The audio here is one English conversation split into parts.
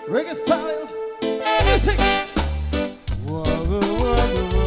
Reggae style music. Whoa, whoa, whoa, whoa.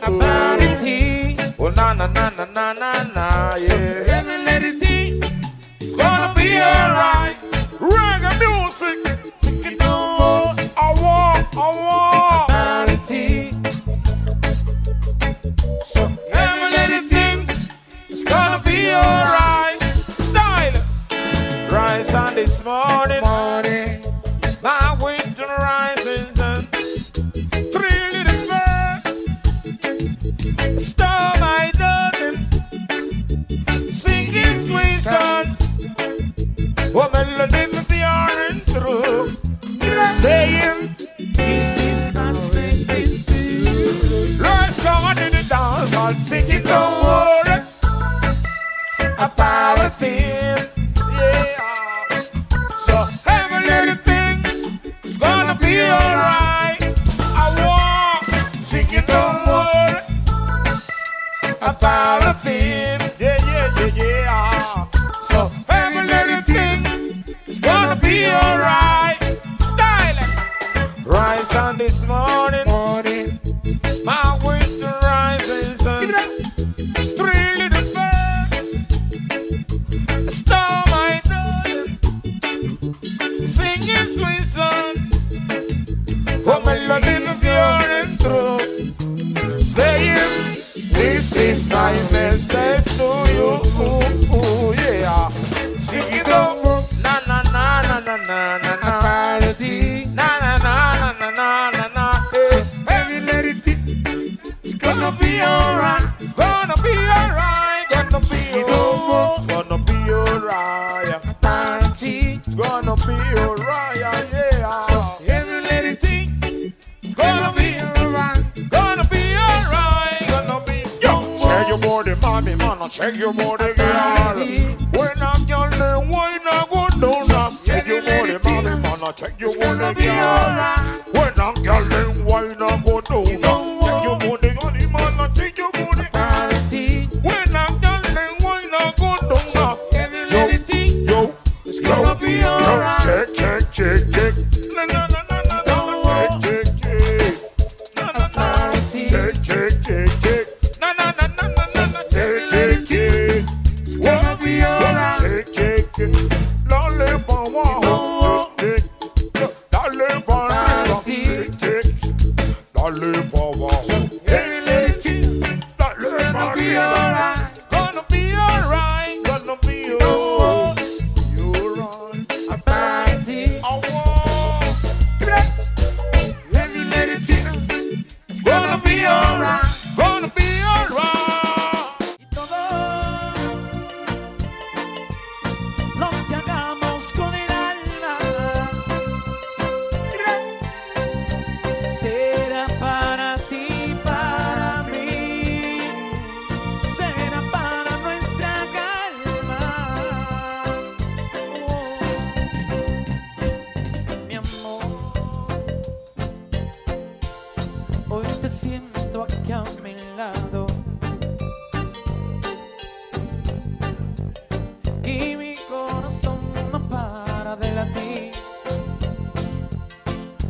About it, na na na na na na na, yeah. Every little thing is gonna be alright. Reggae music, take it on. I want vanity. So every little thing is gonna be alright. Style, rise on this morning. My winter rises and three little birds storm my garden, singing sweet song. Oh, melody me beyond through, saying, this is my space, this is. Let's come on in the dance, I'll sing it, don't worry about a thing, yeah. So every little thing is gonna be alright. I want sing it, don't worry about a thing, yeah, yeah, yeah, yeah. So every little thing is gonna be alright. Style, rise on this morning. My winter rises and three little birds storm my garden, singing sweet song. Oh, melody me pure through, saying, this is my message to you, yeah. Sing it over, na na na na na na na na, parody, na na na na na na na na. Every little thing is gonna be alright. It's gonna be alright. Gonna be alright. It's gonna be alright. Parody, it's gonna be alright, yeah. So every little thing is gonna be alright. Gonna be alright. Gonna be. Yo, check your body, mommy, man. Check your body, girl. When I'm young, why not go down? Check your body, mommy, man. Check your body, girl. When I'm young, why not go down? Check your body, honey, man. Check your body. When I'm young, why not go down? Yo, it's gonna be alright. Check. Na na na na na na. Check. Na na na. Check. Na na na na na na. Check. It's gonna be alright. Check. Lolly for one. Lolly for one. Check. Lolly for one. Every little thing. It's gonna be alright. Gonna be alright. Gonna be alright. You're right. A party. I want. Every little thing. It's gonna be alright. Gonna be alright. Y todo lo que hagamos con el alma será para ti, para mí, será para nuestra calma. Mi amor, hoy te siento aquí a mi lado y mi corazón no para de latir.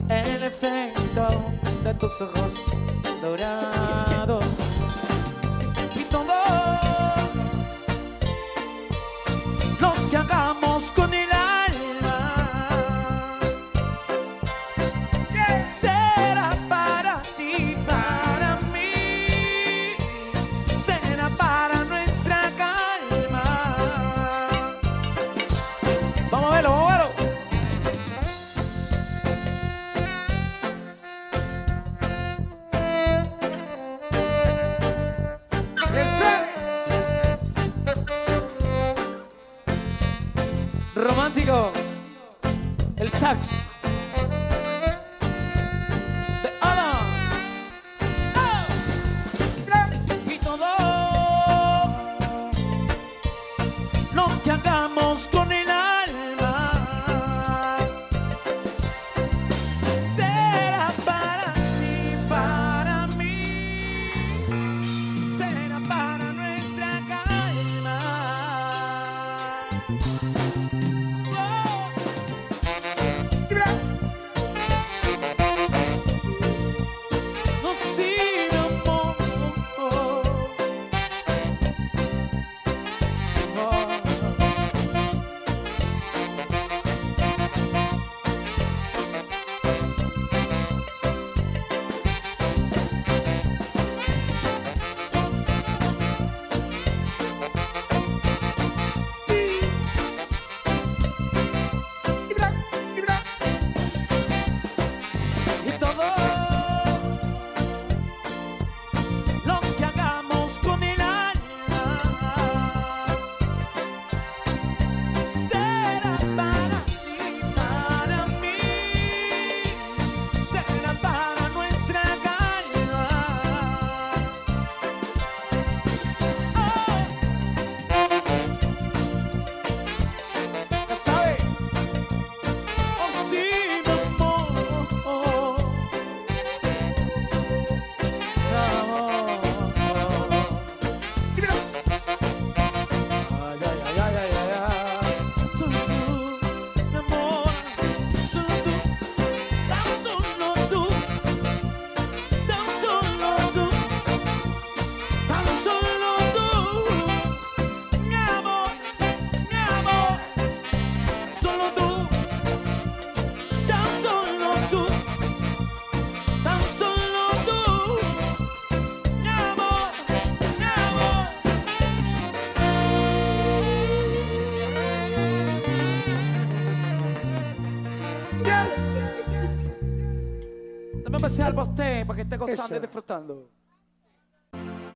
El efecto de tus ojos dorados y todo lo que hagamos con el alma será para ti, para mí, será para nuestra calma. Vamos a verlo, vamos a verlo. Romántico, el sax de Ana. Y todo lo que hagamos con el alma será para ti, para mí, será para nuestra calma. especial para usted, para que esté gozando Eso. y disfrutando.